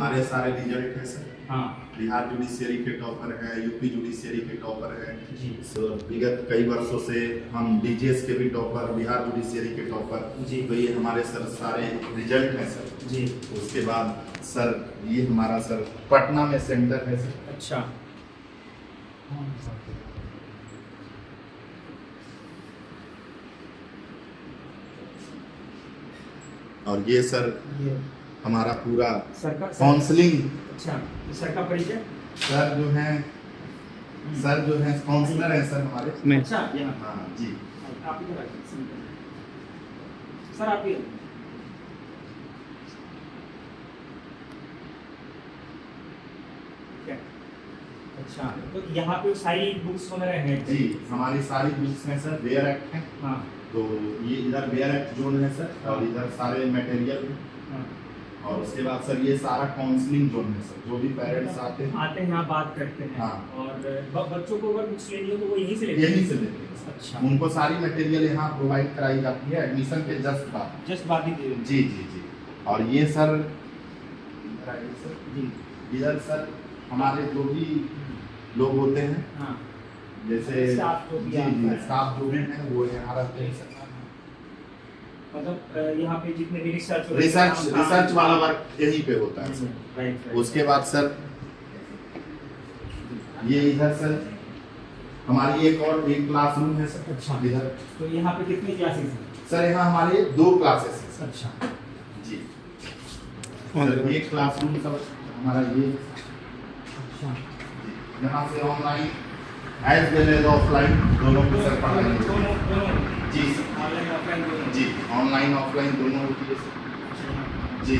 हमारे सारे रिजल्ट हैं सर। हाँ बिहार जुडिशियरी के टॉपर है, यूपी जुडिशियरी के टॉपर है। जी। सो विगत कई वर्षों से हम डीजीएस के भी टॉपर, बिहार जुडिशियरी के टॉपर। जी। तो ये हमारे सर सारे रिजल्ट हैं सर। जी। उसके बाद सर ये हमारा सर पटना में सेंटर है सर। अच्छा। और ये सर ये हमारा पूरा सर का काउंसलिंग। अच्छा, सर का परिचय। सर जो है काउंसलर है सर हमारे। अच्छा यहाँ। हाँ जी। आप इधर आइए सर, आप ये अच्छा, तो यहाँ पे सारी बुक्स वगैरह हैं जी हमारी सारी बुक्स हैं सर, बेयर एक्ट है। हाँ तो ये इधर बेयर एक्ट जोन है सर, और इधर सारे मटेरियल हैं। हाँ। और उसके बाद सर ये सारा काउंसलिंग जोन है सर, जो भी पेरेंट्स आते हैं यहाँ बात करते हैं। हाँ। और बच्चों को अगर बुक्स लेनी हो तो वो यहीं से लेते हैं। यहीं से लेते हैं सर। अच्छा। उनको सारी मटेरियल यहाँ प्रोवाइड कराई जाती है एडमिशन के जस्ट बाद। ही जी जी जी। और ये सर इधर आइए सर। जी। इधर सर हमारे जो भी लोग होते हैं, हाँ। जैसे स्टाफ जो भी जी आता जी है। स्टाफ जो भी हैं वो यहाँ रहते हैं सर। मतलब यहाँ पे जितने भी रिसर्च वाला वर्क यहीं पे होता है सर। राइट। उसके बाद सर ये इधर सर हमारी एक क्लासरूम है सर। अच्छा। इधर तो यहाँ पे कितनी क्लासेस हैं? सर यहाँ हमारे 2 क्लासेस हैं सर। अच्छा जी। सर एक क्लासरूम सर हमारा ये अच्छा। यहाँ से online as well as offline दोनों को सर पढ़ाई होती है। दोनों जी सर। ऑनलाइन ऑफलाइन दोनों। जी ऑनलाइन ऑफलाइन दोनों होती है सर। जी।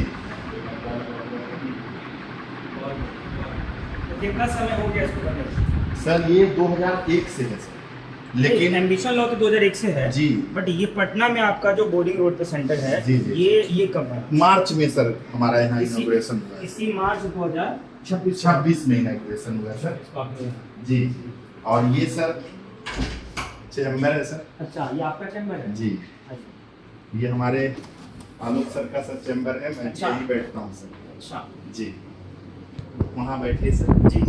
और तो कितना समय हो गया इसको करने? सर ये 2001 से है सर, लेकिन एम्बिशन लॉ तो 2001 से है जी। बट ये पटना में आपका जो बोर्डिंग रोड पे सेंटर है जी, जी। ये कब है? मार्च में सर हमारा यहाँ इसी- इनॉग्रेशन हुआ है। इसी मार्च 2026 26 में इनॉग्रेशन हुआ है सर। जी। और ये सर चैम्बर है सर। अच्छा, ये आपका चैम्बर है? जी। ये हमारे आलोक सर का सर चैम्बर है, मैं अच्छा। यहीं बैठता हूँ सर। अच्छा जी वहाँ बैठिए सर। जी।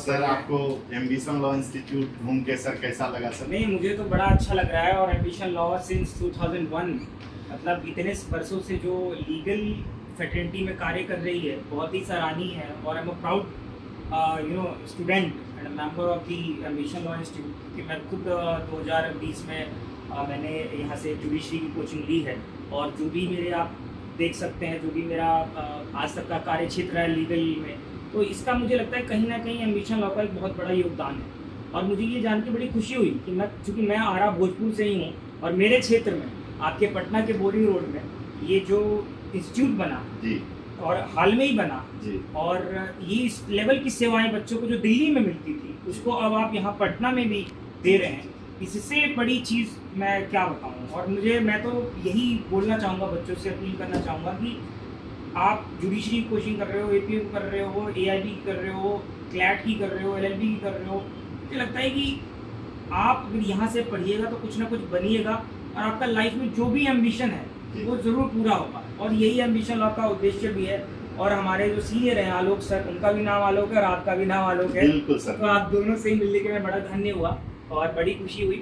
सर आपको एम्बिशन लॉ इंस्टीट्यूट घूम के सर कैसा लगा सर? नहीं, मुझे तो बड़ा अच्छा लग रहा है। और एम्बिशन लॉ सिंस 2001 मतलब इतने वर्षों से जो लीगल फेटर्निटी में कार्य कर रही है, बहुत ही सराहनीय है। और I am a proud student and member of the ambition law institute कि मैं खुद 2020 में मैंने यहाँ से जुडिशरी की कोचिंग ली है। और जो भी मेरे आप देख सकते हैं, जो भी मेरा आज तक का कार्य क्षेत्र है लीगल में, तो इसका मुझे लगता है कहीं ना कहीं एम्बिशन लॉ का एक बहुत बड़ा योगदान है। और मुझे ये जान के बड़ी खुशी हुई कि चूँकि मैं आरा भोजपुर से ही हूँ और मेरे क्षेत्र में आपके पटना के बोरिंग रोड में ये जो इंस्टीट्यूट बना जी। और हाल में ही बना जी। और ये इस लेवल की सेवाएं बच्चों को जो दिल्ली में मिलती थी उसको अब आप यहाँ पटना में भी दे रहे हैं, इससे बड़ी चीज़ मैं क्या बताऊँ। और मैं तो यही बोलना चाहूँगा, बच्चों से अपील करना चाहूँगा कि आप जुडिशरी कोचिंग कर रहे हो, एपीएम कर रहे हो, एआईबी की कर रहे हो, क्लैट की कर रहे हो, एलएलबी की कर रहे हो, मुझे लगता है कि आप अगर यहाँ से पढ़िएगा तो कुछ ना कुछ बनिएगा और आपका लाइफ में जो भी एम्बिशन है वो ज़रूर पूरा होगा। और यही एम्बिशन लॉ का उद्देश्य भी है। और हमारे जो सीनियर हैं आलोक सर, उनका भी नाम आलोक है और आपका भी नाम आलोक है। बिल्कुल सर। तो आप दोनों से ही मिलने के मैं बड़ा धन्य हुआ और बड़ी खुशी हुई।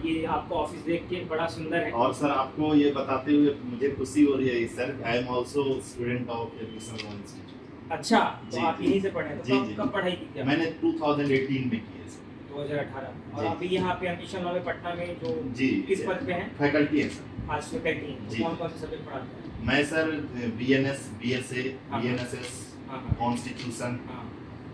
ये आपका ऑफिस देख के बड़ा सुंदर है। और सर आपको ये बताते हुए मुझे खुशी हो रही है sir, I am also student of ambition law institute. अच्छा, तो जी, आप जी। यहीं से पढ़े? तो जी, कब जी। कब पढ़ाई की थी? मैंने 2018 में की है सर। 2018। और जी। अभी यहाँ पे एम्बिशन लॉ में पटना में जो जी। किस पद पे हैं? फैकल्टी है सर। आज फैकल्टी हैं। जी। तो कौन कौन से सब्जेक्ट पढ़ाते हैं? मैं सर बीएनएस, बीएसए, हाँ। बीएनएसएस, हाँ हाँ कॉन्स्टिट्यूशन, हाँ।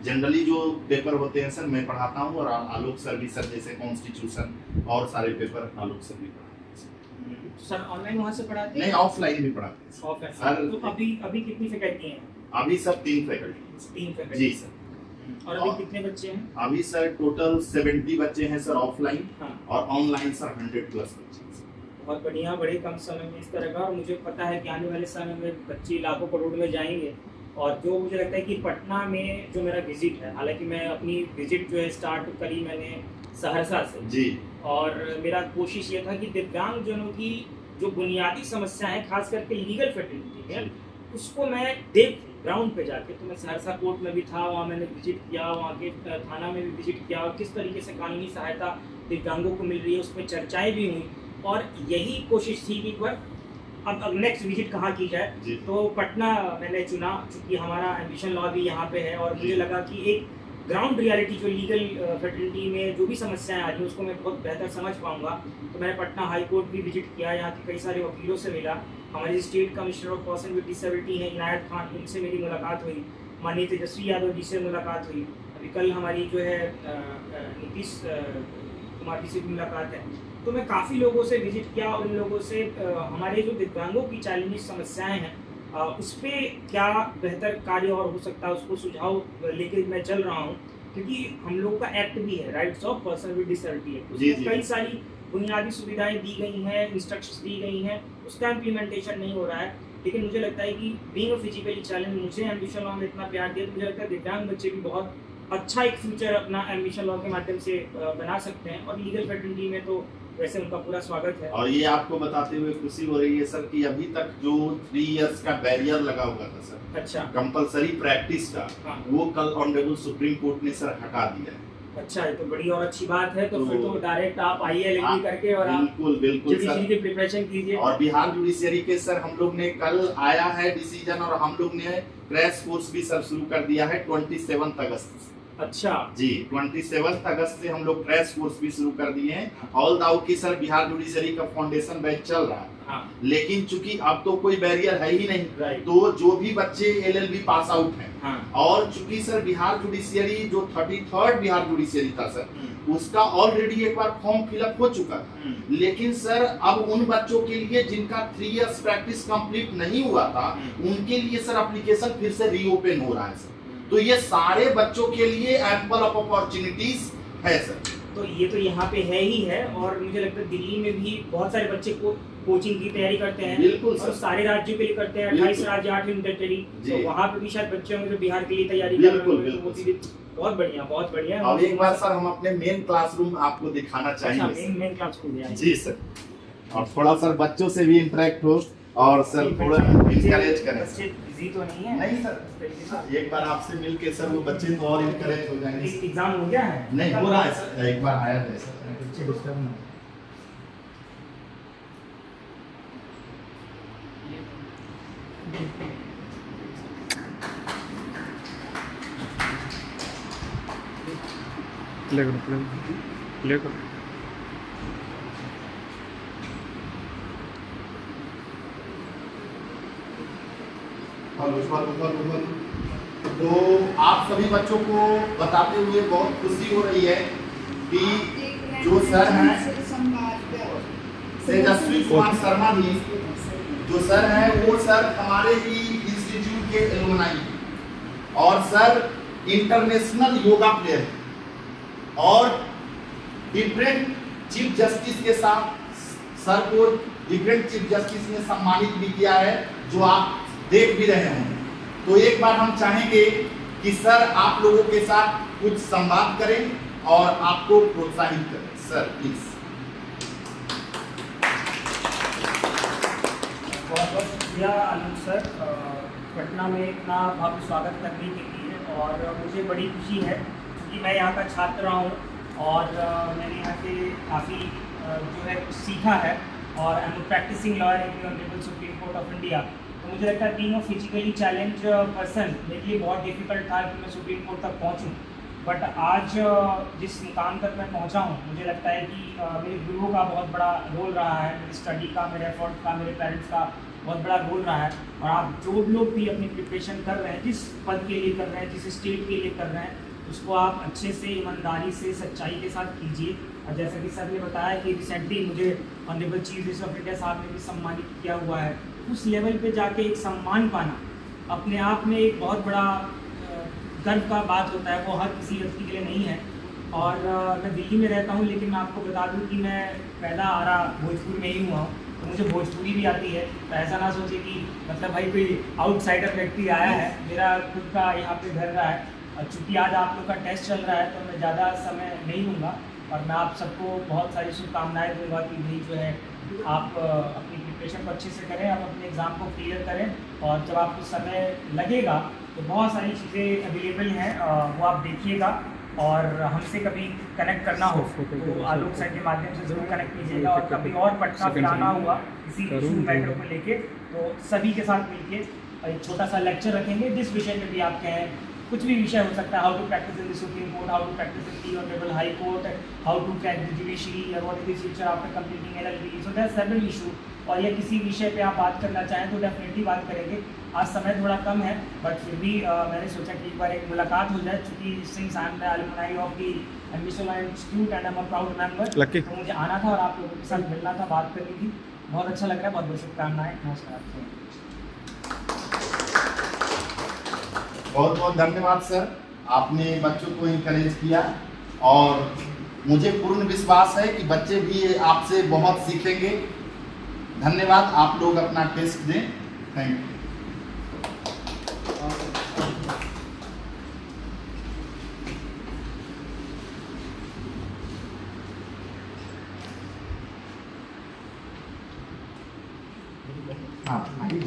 जनरली जो पेपर होते हैं सर मैं पढ़ाता हूँ। और आलोक सर भी सर जैसे कॉन्स्टिट्यूशन और सारे पेपर आलोक सर भी पढ़ाते हैं सर ऑनलाइन वहाँ से पढ़ाते नहीं हैं? ऑफलाइन भी पढ़ाते हैं सर। ऑफलाइन। सर तो अभी कितनी फैकल्टी हैं? अभी सब 3 फैकल्टी हैं सर। 3 फैकल्टी। जी सर। और अभी कितने बच्चे हैं? अभी सर टोटल 70 बच्चे हैं सर ऑफलाइन। हाँ। और ऑनलाइन सर 100 प्लस बच्चे हैं सर। बहुत बढ़िया, बड़े कम समय में इस तरह का। और मुझे पता है कि आने वाले समय में बच्चे लाखों करोड़ में जाएंगे। और जो मुझे लगता है कि पटना में जो मेरा विजिट है, हालांकि मैं अपनी विजिट जो है स्टार्ट करी मैंने सहरसा से जी। और मेरा कोशिश ये था कि दिव्यांगजनों की जो बुनियादी समस्याएं हैं खास करके लीगल फर्टिलिटी में, उसको मैं देख ग्राउंड पे जाके, तो मैं सहरसा कोर्ट में भी था, वहाँ मैंने विजिट किया, वहाँ के थाना में भी विजिट किया, और किस तरीके से कानूनी सहायता दिव्यांगों को मिल रही है उस पर चर्चाएँ भी हुई। और यही कोशिश थी कि एक बार अब नेक्स्ट विजिट कहाँ की जाए, तो पटना मैंने चुना, चूँकि हमारा एम्बिशन लॉ भी यहाँ पे है, और मुझे लगा कि एक ग्राउंड रियलिटी जो लीगल फर्टिलिटी में जो भी समस्याएं आ रही हैं उसको मैं बहुत बेहतर समझ पाऊंगा। तो मैंने पटना हाई कोर्ट भी विजिट किया, यहाँ के कई सारे वकीलों से मिला, हमारे state commissioner of person with disability हैं इनायत खान, उनसे मेरी मुलाकात हुई, माननीय तेजस्वी यादव जी से मुलाकात हुई, अभी कल हमारी जो है नीतीश कुमार जी से भी मुलाकात है। तो मैं काफ़ी लोगों से विजिट किया, और उन लोगों से हमारे जो दिव्यांगों की चैलेंजिंग समस्याएँ हैं उस पर क्या बेहतर कार्य और हो सकता है, उसको सुझाव लेके मैं चल रहा हूँ, क्योंकि हम लोगों का एक्ट भी है, rights of person with disability act, उसमें कई सारी बुनियादी सुविधाएं दी गई हैं, इंस्ट्रक्शंस दी गई हैं, उसका इम्प्लीमेंटेशन नहीं हो रहा है। लेकिन मुझे लगता है कि बीइंग अ फिजिकली चैलेंज, मुझे एम्बिशन लॉ में इतना प्यार दिया, तो मुझे लगता है दिव्यांग बच्चे भी बहुत अच्छा एक फ्यूचर अपना एम्बिशन लॉ के माध्यम से बना सकते हैं, और लीगल फर्टिलिटी में तो वैसे उनका पूरा स्वागत है। और ये आपको बताते हुए खुशी हो रही है सर कि अभी तक जो 3 इयर्स का बैरियर लगा हुआ था सर, अच्छा, कंपलसरी प्रैक्टिस का, हाँ, वो कल ऑनरेबल सुप्रीम कोर्ट ने सर हटा दिया है। अच्छा, ये तो बड़ी और अच्छी बात है। तो फिर तो डायरेक्ट आप आइए एलएलबी करके और आप बिल्कुल जुडिशरी की प्रिपरेशन कीजिए। और बिहार जुडिशरी के सर हम लोग ने कल आया है डिसीजन, और हम लोग ने क्रैश कोर्स भी सर शुरू कर दिया है 27 अगस्त से। अच्छा जी, 27 अगस्त से हम लोग क्रैश कोर्स भी शुरू कर दिए हैं। ऑल दाउ की सर बिहार जुडिशरी का फाउंडेशन बैच चल रहा है, हाँ, लेकिन चूंकि अब तो कोई बैरियर है ही नहीं, राइट, तो जो भी बच्चे एलएलबी पास आउट हैं, हाँ, और चूंकि सर बिहार जुडिशरी जो 33rd बिहार जुडिशरी था सर, उसका ऑलरेडी एक बार फॉर्म फिलअप हो चुका था, लेकिन सर अब उन बच्चों के लिए जिनका 3 इयर्स प्रैक्टिस कंप्लीट नहीं हुआ था, उनके लिए सर एप्लीकेशन फिर से रीओपन हो रहा है सर। तो ये सारे बच्चों के लिए एम्पल ऑफ अपॉर्चुनिटीज है सर। तो ये तो यहाँ पे है ही है, और मुझे लगता है दिल्ली में भी बहुत सारे बच्चे कोचिंग की तैयारी करते हैं, बिल्कुल और सारे राज्यों के लिए करते हैं, 28 राज्य 8 यूनिवर्सिटी, तो वहाँ पे भी शायद बच्चे होंगे जो बिहार के लिए तैयारी कर रहे हैं, तो वो भी बहुत बढ़िया, बहुत बढ़िया। और एक बार सर हम अपने मेन क्लासरूम आपको दिखाना चाहेंगे। अच्छा, मेन क्लास को दिया जी सर, और थोड़ा सर बच्चों से भी इंटरेक्ट हो, और सर थोड़ा इंकरेज करें। बच्चे बिजी तो नहीं है? नहीं सर, एक बार आपसे मिलके सर वो बच्चे तो और इंकरेज हो जाएंगे। एग्जाम हो गया है? नहीं हो रहा है सर, एक बार आया था सर। बच्चे डिस्टर्ब ना प्ले करो। तो आप सभी बच्चों को बताते हुए बहुत खुशी हो रही है कि जो सर हैं तेजस्वी कुमार शर्मा जी, जो सर हैं वो सर हमारे ही इंस्टीट्यूट के एलुमनाई हैं, और सर इंटरनेशनल योगा प्लेयर हैं, और डिफरेंट चीफ जस्टिस के साथ सर को डिफरेंट चीफ जस्टिस ने सम्मानित भी किया है, जो आप देख भी रहे होंगे। तो एक बार हम चाहेंगे कि सर आप लोगों के साथ कुछ संवाद करें और आपको प्रोत्साहित करें। Sir please. बहुत बहुत शुक्रिया आलोक सर, पटना में इतना भव्य स्वागत करने के लिए, और मुझे बड़ी खुशी है क्योंकि मैं यहाँ का छात्र रहा हूँ, और मैंने यहाँ से काफ़ी जो है कुछ सीखा है, और I am practising lawyer in honourable Supreme Court of India. तो मुझे लगता है being a physically challenge person मेरे लिए बहुत डिफिकल्ट था कि मैं सुप्रीम कोर्ट तक पहुँचूँ, बट आज जिस मुकाम तक मैं पहुँचा हूँ, मुझे लगता है कि मेरे गुरुओं का बहुत बड़ा रोल रहा है, मेरी स्टडी का, मेरे एफर्ट का, मेरे पेरेंट्स का बहुत बड़ा रोल रहा है। और आप जो लोग भी अपनी प्रिपरेशन कर रहे हैं, जिस पद के लिए कर रहे हैं, जिस स्टेट के लिए कर रहे हैं, उसको आप अच्छे से, ईमानदारी से, सच्चाई के साथ कीजिए। और जैसा कि सर ने बताया कि रिसेंटली मुझे honourable chief justice of India साहब ने भी सम्मानित किया हुआ है, उस लेवल पे जाके एक सम्मान पाना अपने आप में एक बहुत बड़ा गर्व का बात होता है, वो हर किसी व्यक्ति के लिए नहीं है। और मैं दिल्ली में रहता हूँ, लेकिन मैं आपको बता दूँ कि मैं पैदा आरा भोजपुर में ही हुआ हूँ, तो मुझे भोजपुरी भी आती है। तो ऐसा ना सोचे कि मतलब भाई कोई आउटसाइडर व्यक्ति आया है, मेरा खुद का यहाँ पे घर रहा है। और चूँकि आज आप लोग का टेस्ट चल रहा है, तो मैं ज़्यादा समय नहीं लूँगा, और मैं आप सबको बहुत सारी शुभकामनाएँ दूँगा कि भाई जो है आप अपनी प्रिपरेशन को अच्छे से करें, आप अपने एग्ज़ाम को क्लियर करें और जब आपको समय लगेगा तो बहुत सारी चीज़ें अवेलेबल हैं, वो आप देखिएगा और हमसे कभी कनेक्ट करना हो तो आलोक सर के माध्यम से ज़रूर कनेक्ट कीजिएगा। और कभी और पटना फिर आना हुआ किसी इशू मैटर को लेके तो सभी के साथ मिलके एक छोटा सा लेक्चर रखेंगे जिस विषय में भी आप कहें, कुछ भी विषय हो सकता है, how to practise in the Supreme Court, how to practise in the honourable High Court, how to crack the judiciary, what is the future after completing LLB, so there are several issue. और या किसी विषय पे आप बात करना चाहें तो डेफिनेटली बात करेंगे। आज समय थोड़ा कम है बट फिर भी मैंने सोचा कि एक बार एक मुलाकात हो जाए, चूँकि since I am the alumni of the ambition institute and I am a proud member, तो मुझे आना था और आप लोगों के साथ मिलना था, बात करनी थी। बहुत अच्छा लग रहा है, बहुत बहुत शुभकामनाएं। नमस्कार। बहुत बहुत धन्यवाद सर, आपने बच्चों को इनकरेज किया और मुझे पूर्ण विश्वास है कि बच्चे भी आपसे बहुत सीखेंगे। धन्यवाद, आप लोग अपना टेस्ट दें। Thank you. हाँ, ये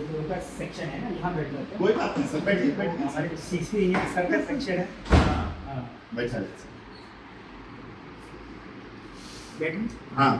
तो उनका सेक्शन है ना, यहाँ बैठ जाते हैं। कोई बात नहीं सर, बैठिए बैठिए हमारे सीसी सर का सेक्शन है। बैठा बैठिए। हाँ।